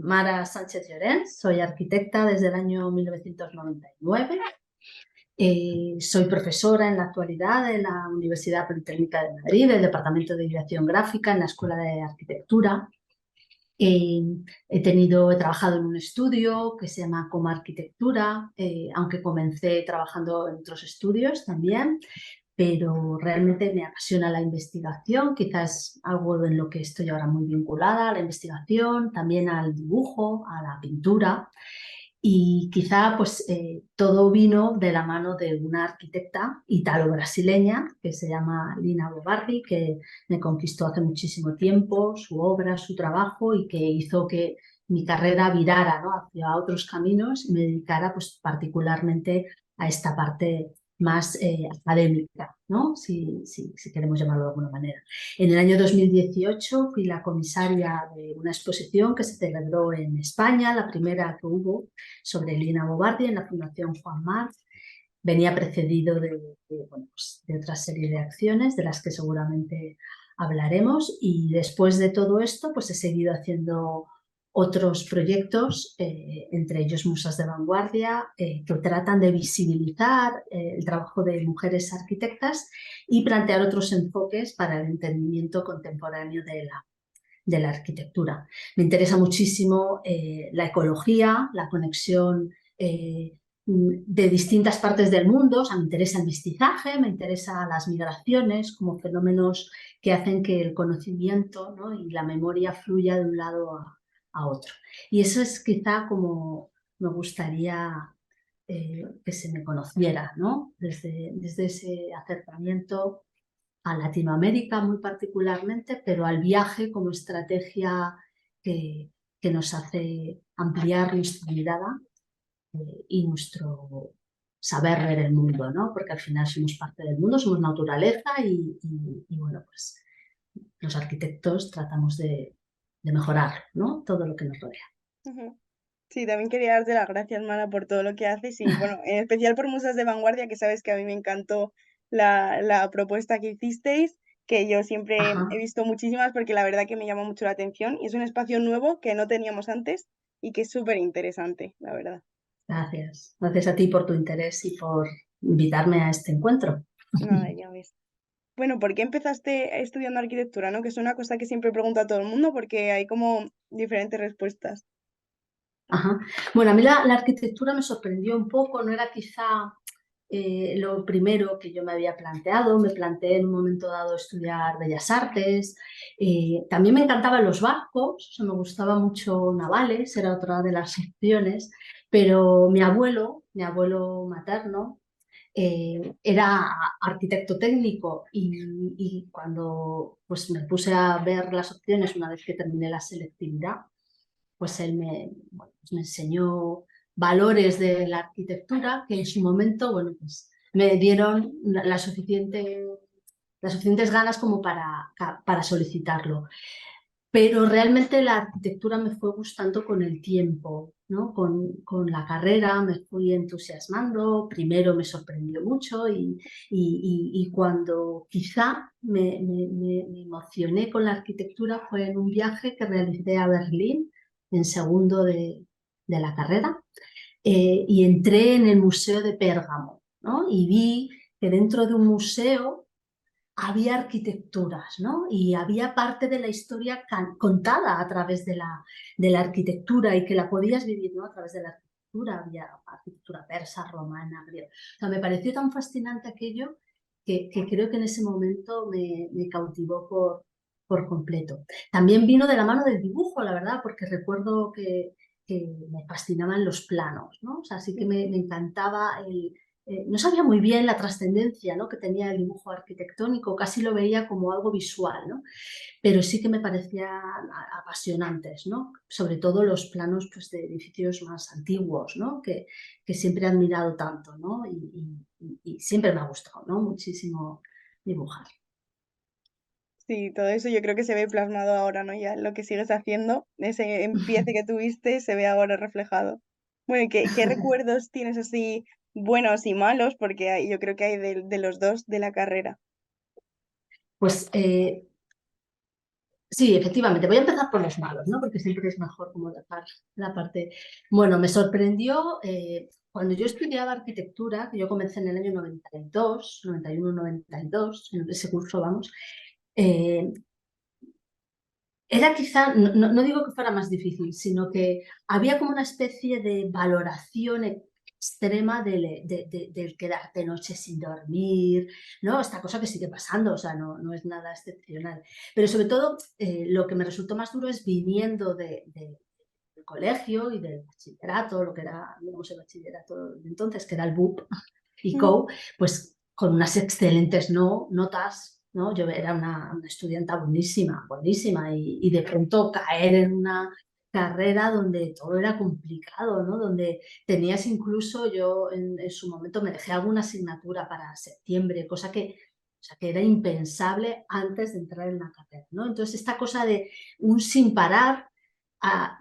Mara Sánchez Llorens, soy arquitecta desde el año 1999. Soy profesora en la actualidad en la Universidad Politécnica de Madrid, del Departamento de Dirección Gráfica en la Escuela de Arquitectura. Eh, he trabajado en un estudio que se llama Coma Arquitectura, aunque comencé trabajando en otros estudios también, pero realmente me apasiona la investigación, quizás algo en lo que estoy ahora muy vinculada, a la investigación, también al dibujo, a la pintura. Y quizá pues todo vino de la mano de una arquitecta ítalo-brasileña que se llama Lina Bobardi, que me conquistó hace muchísimo tiempo, su obra, su trabajo, y que hizo que mi carrera virara, ¿no?, hacia otros caminos y me dedicara pues particularmente a esta parte más académica, ¿no?, si queremos llamarlo de alguna manera. En el año 2018 fui la comisaria de una exposición que se celebró en España, la primera que hubo sobre Lina Bobardi en la Fundación Juan March. Venía precedido bueno, pues de otra serie de acciones de las que seguramente hablaremos, y después de todo esto pues he seguido haciendo otros proyectos, entre ellos Musas de Vanguardia, que tratan de visibilizar el trabajo de mujeres arquitectas y plantear otros enfoques para el entendimiento contemporáneo de la arquitectura. Me interesa muchísimo la ecología, la conexión de distintas partes del mundo. O sea, me interesa el mestizaje, me interesan las migraciones como fenómenos que hacen que el conocimiento, ¿no?, y la memoria fluya de un lado a otro. Y eso es quizá como me gustaría que se me conociera, ¿no?, desde ese acercamiento a Latinoamérica muy particularmente, pero al viaje como estrategia que nos hace ampliar nuestra mirada y nuestro saber ver el mundo, ¿no? Porque al final somos parte del mundo, somos naturaleza y bueno, pues los arquitectos tratamos de mejorar, ¿no?, todo lo que nos rodea. Ujú. Sí, también quería darte las gracias, Mara, por todo lo que haces y, bueno, en especial por Musas de Vanguardia, que sabes que a mí me encantó la propuesta que hicisteis, que yo siempre he Ajá, visto muchísimas porque la verdad que me llama mucho la atención y es un espacio nuevo que no teníamos antes y que es súper interesante, la verdad. gracias. Gracias a ti por tu interés y por invitarme a este encuentro. Nada, ya ves. Bueno, ¿por qué empezaste estudiando arquitectura, no? Que es una cosa que siempre pregunto a todo el mundo porque hay como diferentes respuestas. Ajá. Bueno, a mí la arquitectura me sorprendió un poco, no era quizá lo primero que yo me había planteado. Me planteé en un momento dado estudiar Bellas Artes. También me encantaban los barcos, o sea, me gustaba mucho navales, era otra de las opciones, pero mi abuelo materno, era arquitecto técnico y cuando pues, me puse a ver las opciones una vez que terminé la selectividad, pues él bueno, pues me enseñó valores de la arquitectura que en su momento, bueno, pues me dieron las suficientes ganas como para solicitarlo. Pero realmente la arquitectura me fue gustando con el tiempo, ¿no? Con la carrera me fui entusiasmando. Primero me sorprendió mucho y cuando quizá me emocioné con la arquitectura fue en un viaje que realicé a Berlín en segundo de la carrera, y entré en el Museo de Pérgamo, ¿no? Y vi que dentro de un museo había arquitecturas, ¿no? Y había parte de la historia contada a través de la arquitectura y que la podías vivir, ¿no?, a través de la arquitectura. Había arquitectura persa, romana, griega. O sea, me pareció tan fascinante aquello que creo que en ese momento me cautivó por completo. También vino de la mano del dibujo, la verdad, porque recuerdo que me fascinaban los planos, ¿no? O sea, sí que me encantaba no sabía muy bien la trascendencia, ¿no?, que tenía el dibujo arquitectónico, casi lo veía como algo visual, ¿no? Pero sí que me parecían apasionantes, ¿no? Sobre todo los planos pues, de edificios más antiguos, ¿no?, que siempre he admirado tanto, ¿no? Y siempre me ha gustado, ¿no?, muchísimo dibujar. Sí, todo eso yo creo que se ve plasmado ahora, ¿no? Ya en lo que sigues haciendo, ese empiece que tuviste se ve ahora reflejado. Bueno, ¿y qué recuerdos tienes así buenos y malos? Porque yo creo que hay de los dos de la carrera. Pues Sí, efectivamente. Voy a empezar por los malos, ¿no? Porque siempre es mejor como dejar la parte... Bueno, me sorprendió cuando yo estudiaba arquitectura, que yo comencé en el año 92, 91, 92, en ese curso, vamos, eh, era quizá, no digo que fuera más difícil, sino que había como una especie de valoración extrema del quedarte noches sin dormir, ¿no? Esta cosa que sigue pasando, o sea, no es nada excepcional. Pero sobre todo, lo que me resultó más duro es viniendo del colegio y del bachillerato, lo que era, digamos, el bachillerato de entonces, que era el BUP y Ujú. CO, pues con unas excelentes notas, ¿no? Yo era una estudiante buenísima, buenísima, y de pronto caer en una carrera donde todo era complicado, ¿no? Donde tenías incluso, yo en su momento me dejé alguna asignatura para septiembre, cosa que, o sea, que era impensable antes de entrar en la carrera, ¿no? Entonces esta cosa de un sin parar,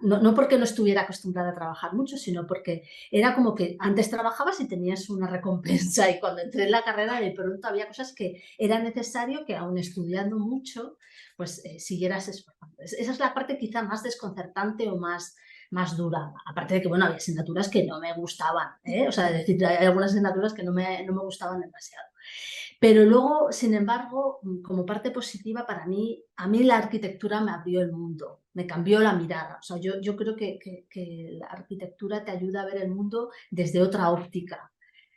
no porque no estuviera acostumbrada a trabajar mucho, sino porque era como que antes trabajabas y tenías una recompensa, y cuando entré en la carrera de pronto había cosas que era necesario que, aun estudiando mucho, pues siguieras esforzando. Esa es la parte quizá más desconcertante o más dura. Aparte de que, bueno, había asignaturas que no me gustaban, ¿eh? O sea, es decir, hay algunas asignaturas que no me gustaban demasiado. Pero luego, sin embargo, como parte positiva para mí, a mí la arquitectura me abrió el mundo, me cambió la mirada. O sea, yo creo que la arquitectura te ayuda a ver el mundo desde otra óptica,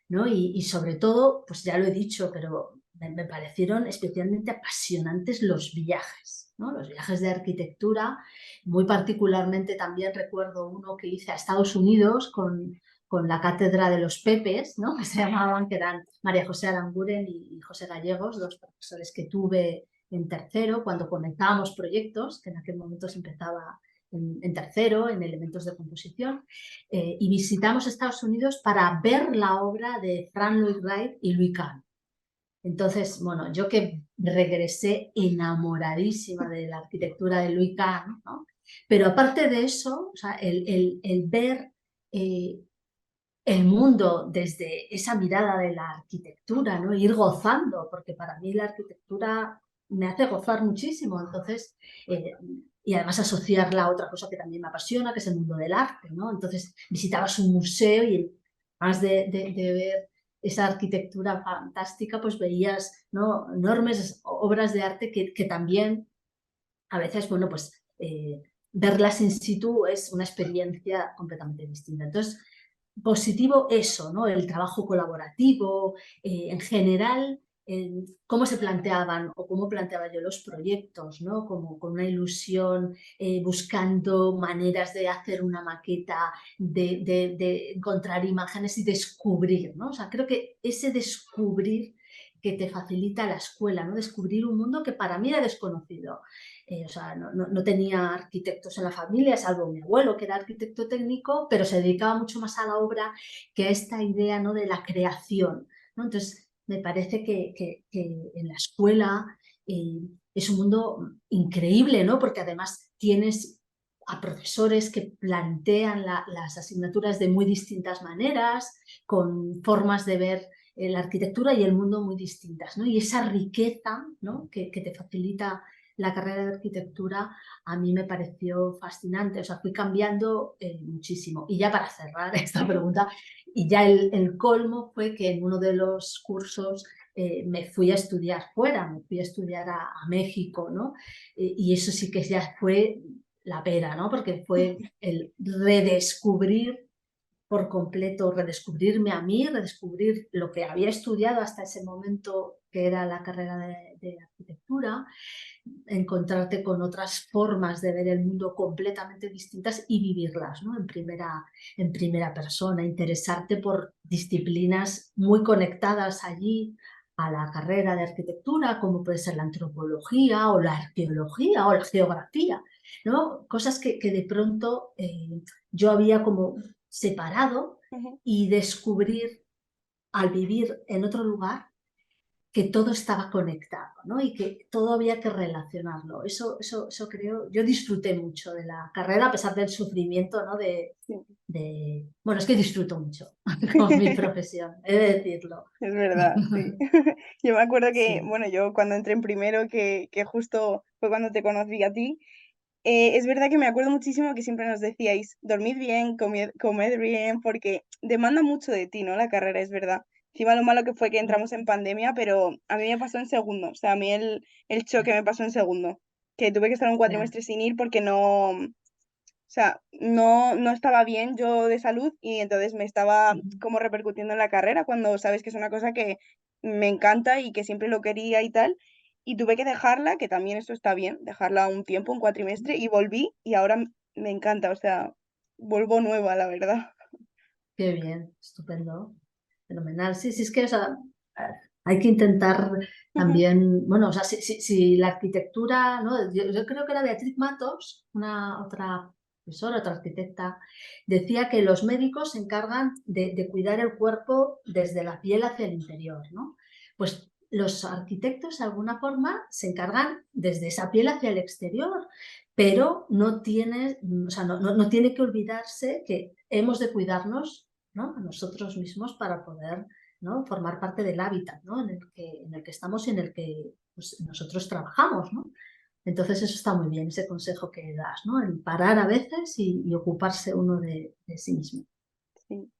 ¿no? Y sobre todo, pues ya lo he dicho, pero me parecieron especialmente apasionantes los viajes, ¿no? Los viajes de arquitectura. Muy particularmente también recuerdo uno que hice a Estados Unidos con la cátedra de los Pepes, ¿no? Que se llamaban, que eran María José Aranguren y José Gallegos, dos profesores que tuve en tercero cuando comenzábamos proyectos, que en aquel momento se empezaba en tercero, en elementos de composición, y visitamos Estados Unidos para ver la obra de Frank Lloyd Wright y Louis Kahn. Entonces, bueno, yo que regresé enamoradísima de la arquitectura de Louis Kahn, ¿no? Pero aparte de eso, o sea, el ver eh, el mundo desde esa mirada de la arquitectura, ¿no? Ir gozando, porque para mí la arquitectura me hace gozar muchísimo. Entonces, eh, y además asociarla a otra cosa que también me apasiona, que es el mundo del arte, ¿no? Entonces visitabas un museo y además de ver esa arquitectura fantástica, pues veías, ¿no?, enormes obras de arte que también a veces, bueno, pues verlas in situ es una experiencia completamente distinta. Entonces, positivo eso, ¿no? El trabajo colaborativo, en general, cómo se planteaban o cómo planteaba yo los proyectos, ¿no? Como con una ilusión, buscando maneras de hacer una maqueta, de encontrar imágenes y descubrir, ¿no? O sea, creo que ese descubrir que te facilita la escuela, ¿no? Descubrir un mundo que para mí era desconocido. O sea, no tenía arquitectos en la familia, salvo mi abuelo, que era arquitecto técnico, pero se dedicaba mucho más a la obra que a esta idea, ¿no?, de la creación, ¿no? Entonces, me parece que en la escuela es un mundo increíble, ¿no? Porque además tienes a profesores que plantean las asignaturas de muy distintas maneras, con formas de ver la arquitectura y el mundo muy distintas, ¿no? Y esa riqueza, ¿no?, que te facilita la carrera de arquitectura, a mí me pareció fascinante. O sea, fui cambiando muchísimo. Y ya para cerrar esta pregunta, y ya el colmo fue que en uno de los cursos me fui a estudiar fuera, me fui a estudiar a México, ¿no? Y eso sí que ya fue la pera, ¿no? Porque fue el redescubrir por completo, redescubrirme a mí, redescubrir lo que había estudiado hasta ese momento, que era la carrera de arquitectura, encontrarte con otras formas de ver el mundo completamente distintas y vivirlas, ¿no?, en primera persona, interesarte por disciplinas muy conectadas allí a la carrera de arquitectura, como puede ser la antropología o la arqueología o la geografía, ¿no? Cosas que de pronto yo había como separado, Ujú. y descubrir al vivir en otro lugar que todo estaba conectado, ¿no? Y que todo había que relacionarlo. Eso creo, yo disfruté mucho de la carrera a pesar del sufrimiento, ¿no? Sí. Bueno, es que disfruto mucho con mi profesión, he de decirlo. Es verdad, sí. Yo me acuerdo que, Sí, bueno, yo cuando entré en primero, que justo fue cuando te conocí a ti, es verdad que me acuerdo muchísimo que siempre nos decíais, dormid bien, comed bien, porque demanda mucho de ti, ¿no? La carrera, es verdad. Encima lo malo que fue que entramos en pandemia, pero a mí me pasó en segundo, o sea, a mí el choque me pasó en segundo, que tuve que estar un ya. cuatrimestre sin ir porque no, o sea, no estaba bien yo de salud y entonces me estaba Ujú. como repercutiendo en la carrera cuando sabes que es una cosa que me encanta y que siempre lo quería y tal. Y tuve que dejarla, que también esto está bien, dejarla un tiempo, un cuatrimestre, y volví y ahora me encanta, o sea, vuelvo nueva, la verdad. Qué bien, estupendo, fenomenal. Sí, sí, es que o sea, hay que intentar Ujú. también, bueno, o sea, si la arquitectura, ¿no? Yo creo que era Beatriz Matos, una otra profesora, otra arquitecta, decía que los médicos se encargan de cuidar el cuerpo desde la piel hacia el interior, ¿no? Pues los arquitectos de alguna forma se encargan desde esa piel hacia el exterior, pero no tiene, o sea, no tiene que olvidarse que hemos de cuidarnos, ¿no? A nosotros mismos para poder, ¿no? Formar parte del hábitat, ¿no? en el que estamos y en el que pues, nosotros trabajamos, ¿no? Entonces eso está muy bien, ese consejo que das, ¿no? El parar a veces y ocuparse uno de sí mismo. Sí.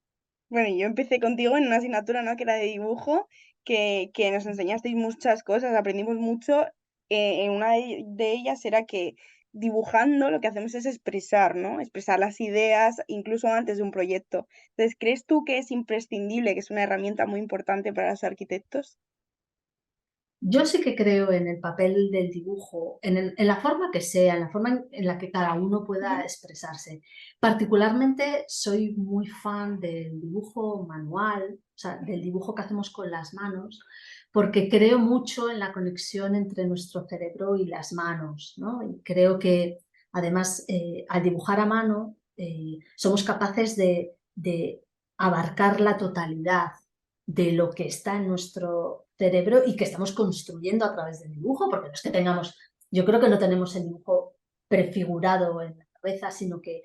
Bueno, y yo empecé contigo en una asignatura, ¿no? Que era de dibujo, que nos enseñasteis muchas cosas, aprendimos mucho. En una de ellas era que dibujando lo que hacemos es expresar, ¿no? Expresar las ideas, incluso antes de un proyecto. Entonces, ¿crees tú que es imprescindible, que es una herramienta muy importante para los arquitectos? Yo sí que creo en el papel del dibujo, en la forma que sea, en la forma en la que cada uno pueda Ujú, expresarse. Particularmente soy muy fan del dibujo manual, o sea, del dibujo que hacemos con las manos, porque creo mucho en la conexión entre nuestro cerebro y las manos, ¿no? Y creo que además al dibujar a mano somos capaces de abarcar la totalidad de lo que está en nuestro cerebro y que estamos construyendo a través del dibujo, porque no es que tengamos, yo creo que no tenemos el dibujo prefigurado en la cabeza, sino que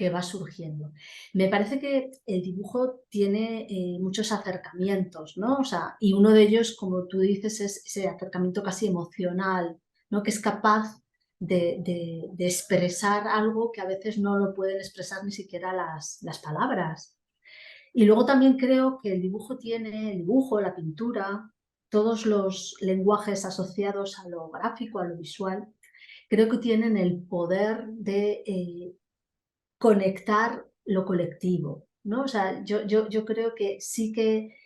va surgiendo. Me parece que el dibujo tiene muchos acercamientos, ¿no? O sea, y uno de ellos, como tú dices, es ese acercamiento casi emocional, ¿no? Que es capaz de expresar algo que a veces no lo pueden expresar ni siquiera las palabras. Y luego también creo que el dibujo, la pintura, todos los lenguajes asociados a lo gráfico, a lo visual, creo que tienen el poder de conectar lo colectivo, ¿no? O sea, yo creo que sí que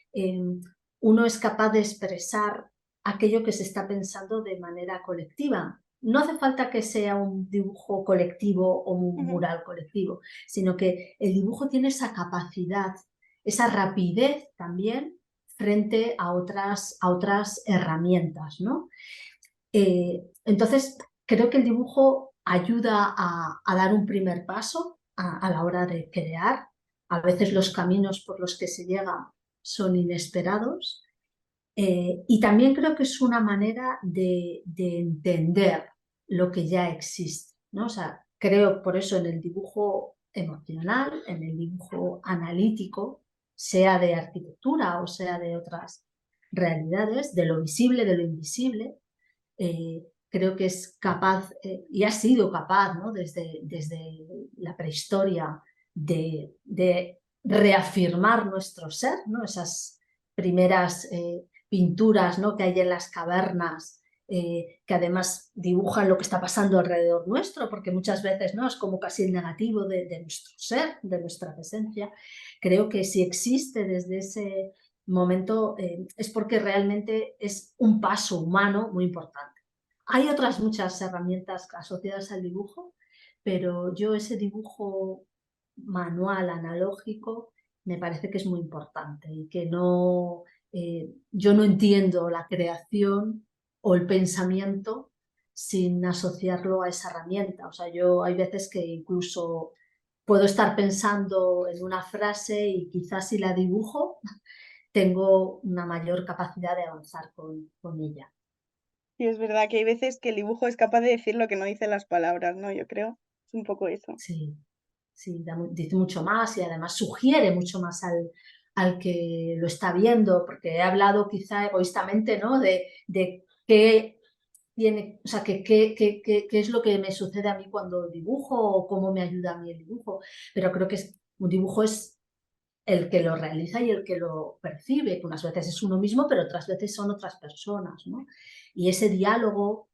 uno es capaz de expresar aquello que se está pensando de manera colectiva. No hace falta que sea un dibujo colectivo o un ujú. mural colectivo, sino que el dibujo tiene esa capacidad, esa rapidez también frente a otras herramientas, ¿no? Entonces, creo que el dibujo ayuda a dar un primer paso a la hora de crear. A veces los caminos por los que se llega son inesperados. Y también creo que es una manera de entender lo que ya existe, ¿no? O sea, creo por eso en el dibujo emocional, en el dibujo analítico, sea de arquitectura o sea de otras realidades, de lo visible, de lo invisible, creo que es capaz y ha sido capaz, ¿no? desde la prehistoria de reafirmar nuestro ser, ¿no? Esas primeras pinturas, ¿no? que hay en las cavernas, que además dibujan lo que está pasando alrededor nuestro, porque muchas veces, ¿no? es como casi el negativo de nuestro ser, de nuestra presencia. Creo que si existe desde ese momento es porque realmente es un paso humano muy importante. Hay otras muchas herramientas asociadas al dibujo, pero yo ese dibujo manual, analógico, me parece que es muy importante y que no, yo no entiendo la creación o el pensamiento sin asociarlo a esa herramienta. O sea, yo hay veces que incluso puedo estar pensando en una frase y quizás si la dibujo tengo una mayor capacidad de avanzar con ella. Y es verdad que hay veces que el dibujo es capaz de decir lo que no dicen las palabras, ¿no? Yo creo. Es un poco eso. Sí, sí, dice mucho más y además sugiere mucho más al que lo está viendo, porque he hablado quizá egoístamente, ¿no? De qué tiene, o sea, qué es lo que me sucede a mí cuando dibujo o cómo me ayuda a mí el dibujo. Pero creo que un dibujo es el que lo realiza y el que lo percibe, que unas veces es uno mismo, pero otras veces son otras personas, ¿no? Y ese diálogo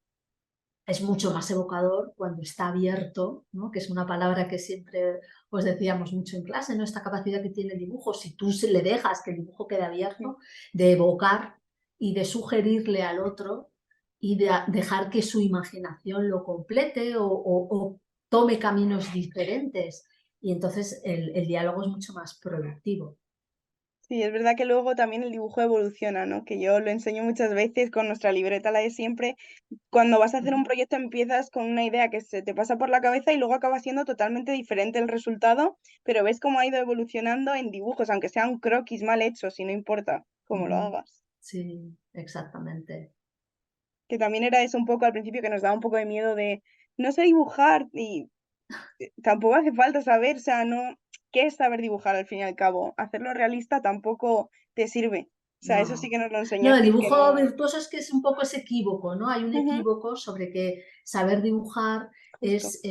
es mucho más evocador cuando está abierto, ¿no? Que es una palabra que siempre os decíamos mucho en clase, ¿no? Esta capacidad que tiene el dibujo, si tú le dejas que el dibujo quede Sí. abierto, de evocar y de sugerirle al otro y de dejar que su imaginación lo complete o tome caminos diferentes. Y entonces el diálogo es mucho más productivo. Sí, es verdad que luego también el dibujo evoluciona, ¿no? Que yo lo enseño muchas veces con nuestra libreta, la de siempre. Cuando vas a hacer un proyecto empiezas con una idea que se te pasa por la cabeza y luego acaba siendo totalmente diferente el resultado, pero ves cómo ha ido evolucionando en dibujos, aunque sea un croquis mal hecho, si no importa cómo lo hagas. Sí, exactamente. Que también era eso un poco al principio que nos daba un poco de miedo de no sé dibujar y tampoco hace falta saber, o sea, no, ¿qué es saber dibujar al fin y al cabo? Hacerlo realista tampoco te sirve. O sea, eso sí No. que nos lo No, el enseñasteis que dibujo no. virtuoso es que es un poco ese equívoco, ¿no? Hay un Ujú, equívoco sobre que saber dibujar justo. es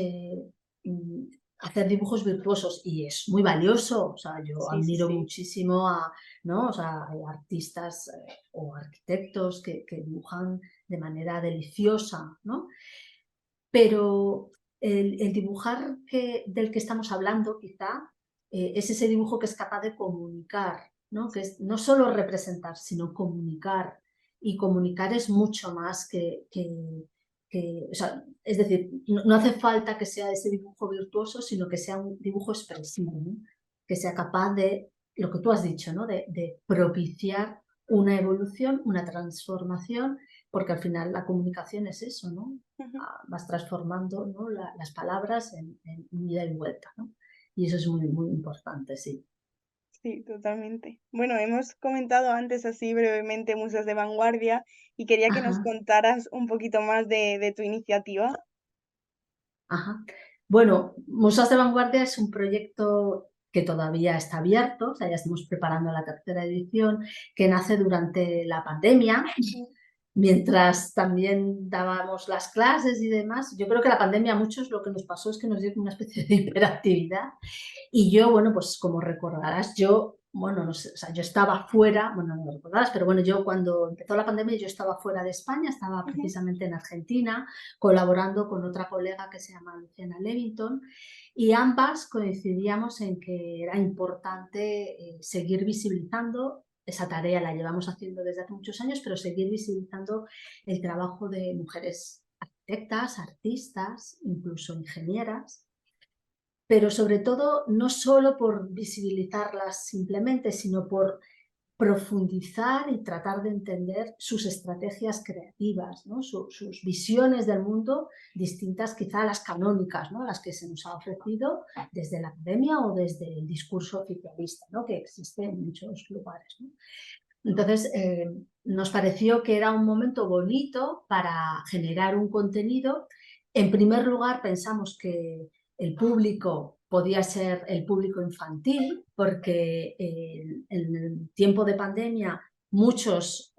mm, hacer dibujos virtuosos y es muy valioso. O sea, yo Sí, sí, admiro sí. muchísimo a, ¿no? O sea, hay artistas o arquitectos que dibujan de manera deliciosa, ¿no? Pero el dibujar del que estamos hablando, quizá, es ese dibujo que es capaz de comunicar, ¿no? Que es no solo representar, sino comunicar. Y comunicar es mucho más o sea, es decir, no hace falta que sea ese dibujo virtuoso, sino que sea un dibujo expresivo, ¿no? Que sea capaz de, lo que tú has dicho, ¿no? De propiciar una evolución, una transformación, porque al final la comunicación es eso, ¿no? Ujú. Vas transformando, ¿no? Las palabras en ida y vuelta, ¿no? Y eso es muy, muy importante, sí. Sí, totalmente. Bueno, hemos comentado antes así brevemente musas de vanguardia y quería que nos Ajá, contaras un poquito más de tu iniciativa. ajá. Bueno, Musas de Vanguardia es un proyecto que todavía está abierto, o sea, ya estamos preparando la tercera edición, que nace durante la pandemia, mientras también dábamos las clases y demás. Yo creo que la pandemia a muchos lo que nos pasó es que nos dio una especie de hiperactividad. Y yo, bueno, pues como recordarás, yo, bueno, no sé, o sea, yo estaba fuera, bueno, no lo recordarás, pero bueno, yo cuando empezó la pandemia yo estaba fuera de España, estaba Ujú, precisamente en Argentina, colaborando con otra colega que se llama Luciana Levington, y ambas coincidíamos en que era importante seguir visibilizando. Esa tarea la llevamos haciendo desde hace muchos años, pero seguir visibilizando el trabajo de mujeres arquitectas, artistas, incluso ingenieras, pero sobre todo no solo por visibilizarlas simplemente, sino por profundizar y tratar de entender sus estrategias creativas, ¿no? Sus visiones del mundo distintas quizá a las canónicas, ¿no? A las que se nos ha ofrecido desde la academia o desde el discurso oficialista, ¿no? Que existe en muchos lugares, ¿no? Entonces, nos pareció que era un momento bonito para generar un contenido. En primer lugar, pensamos que el público podía ser el público infantil, porque en el tiempo de pandemia muchos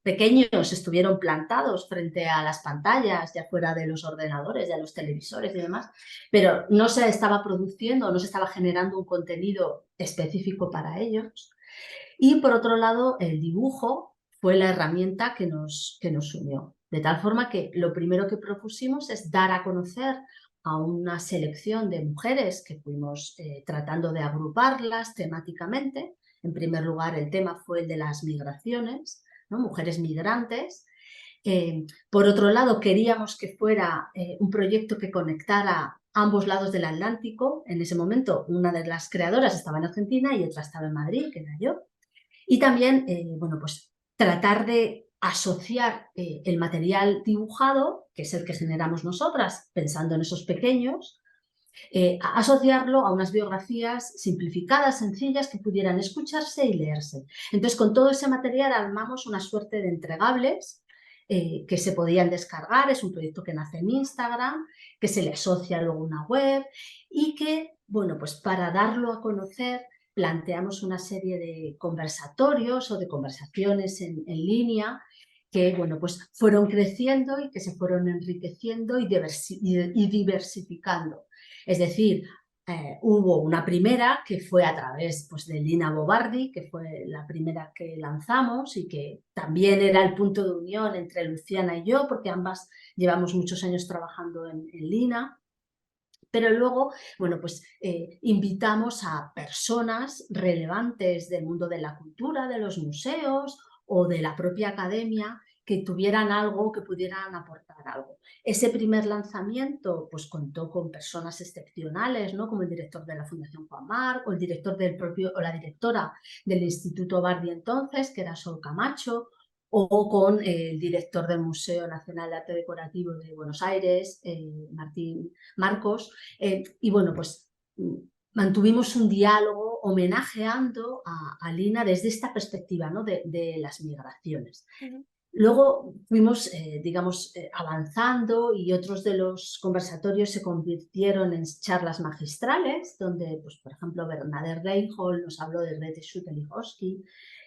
pequeños estuvieron plantados frente a las pantallas, ya fuera de los ordenadores, de los televisores y demás, pero no se estaba produciendo, no se estaba generando un contenido específico para ellos. Y por otro lado, el dibujo fue la herramienta que nos unió. De tal forma que lo primero que propusimos es dar a conocer a una selección de mujeres que fuimos tratando de agruparlas temáticamente. En primer lugar, el tema fue el de las migraciones, ¿no? Mujeres migrantes. Por otro lado, queríamos que fuera un proyecto que conectara ambos lados del Atlántico. En ese momento, una de las creadoras estaba en Argentina y otra estaba en Madrid, que era yo. Y también, bueno, pues tratar de asociar el material dibujado, que es el que generamos nosotras, pensando en esos pequeños, asociarlo a unas biografías simplificadas, sencillas, que pudieran escucharse y leerse. Entonces, con todo ese material armamos una suerte de entregables que se podían descargar. Es un proyecto que nace en Instagram, que se le asocia luego una web y que, bueno, pues para darlo a conocer planteamos una serie de conversatorios o de conversaciones en línea que, bueno, pues fueron creciendo y que se fueron enriqueciendo y diversificando. Es decir, hubo una primera que fue a través, pues, de Lina Bo Bardi, que fue la primera que lanzamos y que también era el punto de unión entre Luciana y yo, porque ambas llevamos muchos años trabajando en Lina. Pero luego, bueno, pues invitamos a personas relevantes del mundo de la cultura, de los museos o de la propia academia que tuvieran algo, que pudieran aportar algo. Ese primer lanzamiento pues contó con personas excepcionales, ¿no? Como el director de la Fundación Juan Marc o el director del propio, o la directora del Instituto Bardi entonces, que era Sol Camacho, o con el director del Museo Nacional de Arte Decorativo de Buenos Aires, Martín Marcos, y bueno, pues mantuvimos un diálogo homenajeando a Lina desde esta perspectiva, ¿no? de las migraciones. Ujú. Luego fuimos, digamos, avanzando y otros de los conversatorios se convirtieron en charlas magistrales, donde, pues, por ejemplo, Bernadette Reinhold nos habló de Grete Schütte-Lihotzky,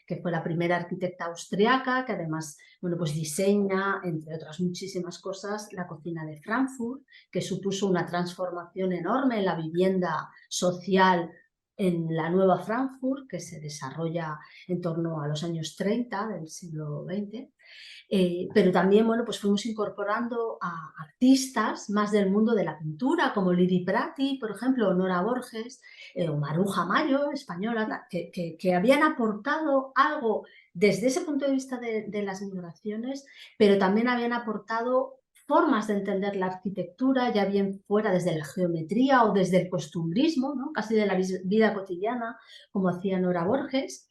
que fue la primera arquitecta austriaca, que además, bueno, pues diseña, entre otras muchísimas cosas, la cocina de Frankfurt, que supuso una transformación enorme en la vivienda social en la nueva Frankfurt, que se desarrolla en torno a los años 30 del siglo XX. Pero también, bueno, pues fuimos incorporando a artistas más del mundo de la pintura, como Lili Prati, por ejemplo, o Nora Borges, o Maruja Mayo, española, que habían aportado algo desde ese punto de vista de las migraciones, pero también habían aportado formas de entender la arquitectura, ya bien fuera desde la geometría o desde el costumbrismo, ¿no? Casi de la vida cotidiana, como hacía Nora Borges.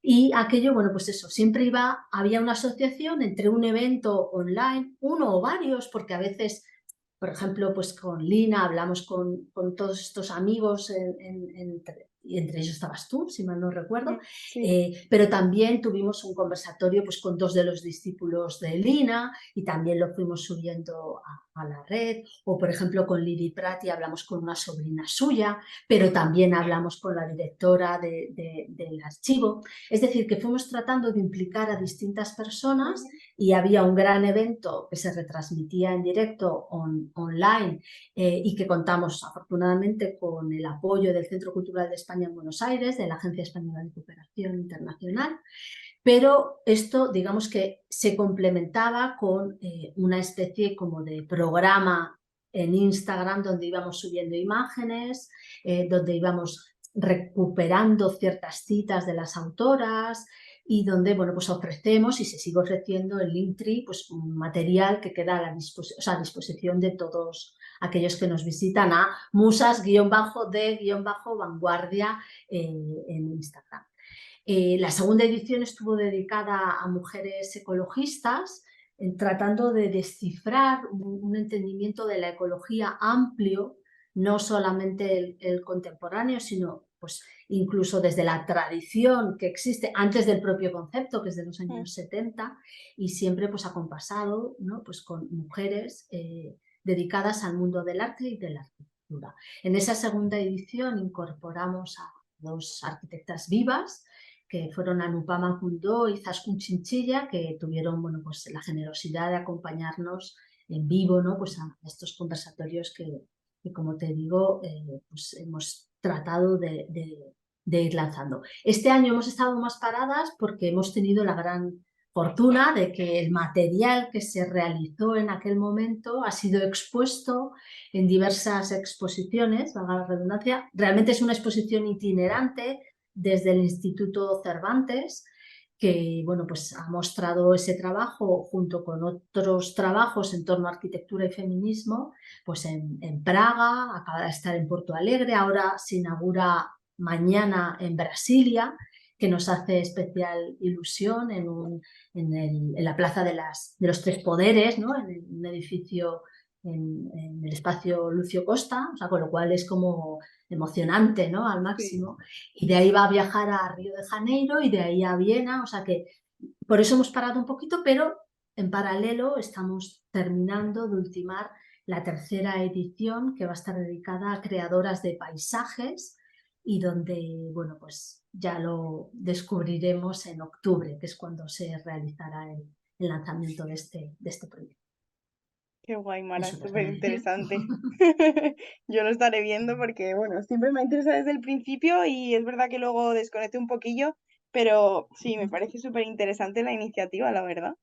Y aquello, bueno, pues eso, siempre había una asociación entre un evento online, uno o varios, porque a veces, por ejemplo, pues con Lina hablamos con todos estos amigos, y entre ellos estabas tú, si mal no recuerdo, Sí. pero también tuvimos un conversatorio pues con dos de los discípulos de Lina y también lo fuimos subiendo a la red, o por ejemplo con Lili Prati hablamos con una sobrina suya, pero también hablamos con la directora del archivo. Es decir, que fuimos tratando de implicar a distintas personas y había un gran evento que se retransmitía en directo online y que contamos afortunadamente con el apoyo del Centro Cultural de España en Buenos Aires, de la Agencia Española de Cooperación Internacional, pero esto, digamos que se complementaba con una especie como de programa en Instagram donde íbamos subiendo imágenes, donde íbamos recuperando ciertas citas de las autoras y donde, bueno, pues ofrecemos y se sigue ofreciendo el Linktree, pues un material que queda a disposición de todos aquellos que nos visitan a musas-de-vanguardia en Instagram. La segunda edición estuvo dedicada a mujeres ecologistas, tratando de descifrar un entendimiento de la ecología amplio, no solamente el contemporáneo, sino pues incluso desde la tradición que existe antes del propio concepto, que es de los años 70, y siempre pues acompasado, ¿no? Pues con mujeres dedicadas al mundo del arte y de la arquitectura. En esa segunda edición incorporamos a dos arquitectas vivas, que fueron Anupama Kundó y Zaskun Chinchilla, que tuvieron, bueno, pues la generosidad de acompañarnos en vivo, ¿no? Pues a estos conversatorios que como te digo, pues hemos tratado de ir lanzando. Este año hemos estado más paradas porque hemos tenido la gran fortuna de que el material que se realizó en aquel momento ha sido expuesto en diversas exposiciones, valga la redundancia. Realmente es una exposición itinerante desde el Instituto Cervantes, que, bueno, pues ha mostrado ese trabajo junto con otros trabajos en torno a arquitectura y feminismo, pues en Praga, acaba de estar en Porto Alegre, ahora se inaugura mañana en Brasilia, que nos hace especial ilusión en la Plaza de los Tres Poderes, ¿no? En un edificio en el espacio Lucio Costa, o sea, con lo cual es como emocionante, ¿no? Al Sí. máximo. Y de ahí va a viajar a Río de Janeiro y de ahí a Viena, o sea que por eso hemos parado un poquito, pero en paralelo estamos terminando de ultimar la tercera edición que va a estar dedicada a creadoras de paisajes y donde, bueno, pues ya lo descubriremos en octubre, que es cuando se realizará el lanzamiento de este proyecto. Qué guay, Es Mara, súper súper agradecido. interesante. Yo lo estaré viendo porque, bueno, siempre me ha interesado desde el principio y es verdad que luego desconecté un poquillo, pero sí, me parece súper interesante la iniciativa, la verdad.